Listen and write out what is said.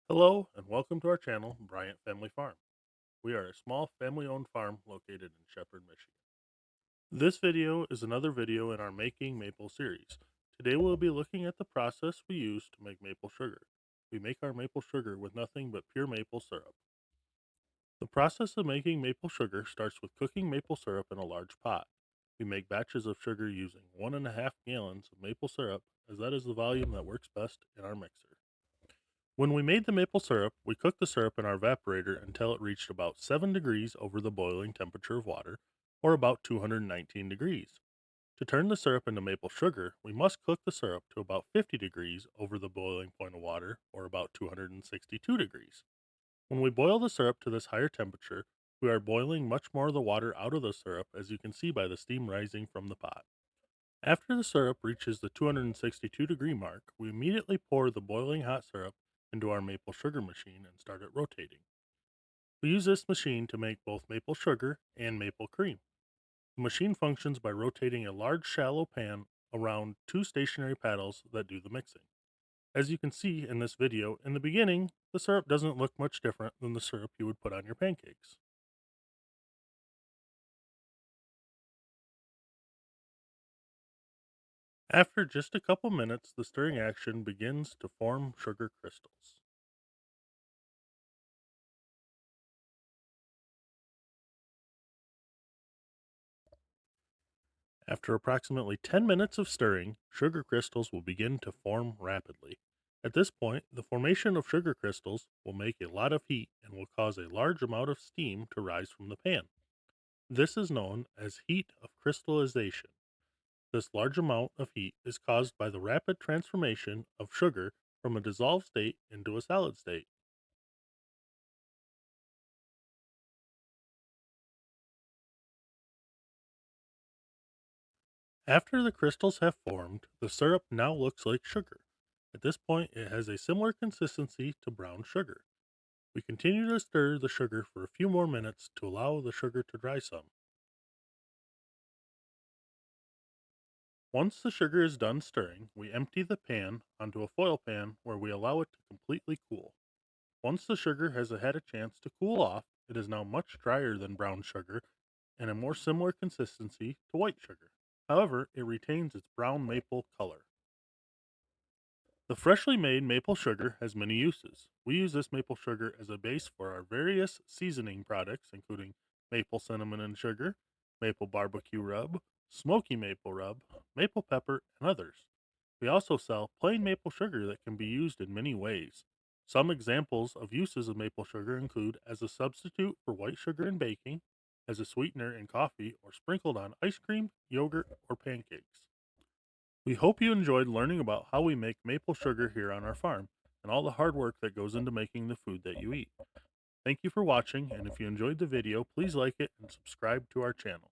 Hello and welcome to our channel, Bryant Family Farm. We are a small family-owned farm located in Shepherd, Michigan. This video is another video in our Making Maple series. Today we'll be looking at the process we use to make maple sugar. We make our maple sugar with nothing but pure maple syrup. The process of making maple sugar starts with cooking maple syrup in a large pot. We make batches of sugar using 1.5 gallons of maple syrup, as that is the volume that works best in our mixer. When we made the maple syrup, we cooked the syrup in our evaporator until it reached about 7 degrees over the boiling temperature of water, or about 219 degrees. To turn the syrup into maple sugar, we must cook the syrup to about 50 degrees over the boiling point of water, or about 262 degrees. When we boil the syrup to this higher temperature, we are boiling much more of the water out of the syrup, as you can see by the steam rising from the pot. After the syrup reaches the 262-degree mark, we immediately pour the boiling hot syrup into our maple sugar machine and start it rotating. We use this machine to make both maple sugar and maple cream. The machine functions by rotating a large shallow pan around two stationary paddles that do the mixing. As you can see in this video, in the beginning, the syrup doesn't look much different than the syrup you would put on your pancakes. After just a couple minutes, the stirring action begins to form sugar crystals. After approximately 10 minutes of stirring, sugar crystals will begin to form rapidly. At this point, the formation of sugar crystals will make a lot of heat and will cause a large amount of steam to rise from the pan. This is known as heat of crystallization. This large amount of heat is caused by the rapid transformation of sugar from a dissolved state into a solid state. After the crystals have formed, the syrup now looks like sugar. At this point, it has a similar consistency to brown sugar. We continue to stir the sugar for a few more minutes to allow the sugar to dry some. Once the sugar is done stirring, we empty the pan onto a foil pan where we allow it to completely cool. Once the sugar has had a chance to cool off, it is now much drier than brown sugar and a more similar consistency to white sugar. However, it retains its brown maple color. The freshly made maple sugar has many uses. We use this maple sugar as a base for our various seasoning products, including maple cinnamon and sugar, maple barbecue rub, smoky maple rub, maple pepper, and others. We also sell plain maple sugar that can be used in many ways. Some examples of uses of maple sugar include as a substitute for white sugar in baking, as a sweetener in coffee, or sprinkled on ice cream, yogurt, or pancakes. We hope you enjoyed learning about how we make maple sugar here on our farm and all the hard work that goes into making the food that you eat. Thank you for watching, and if you enjoyed the video, please like it and subscribe to our channel.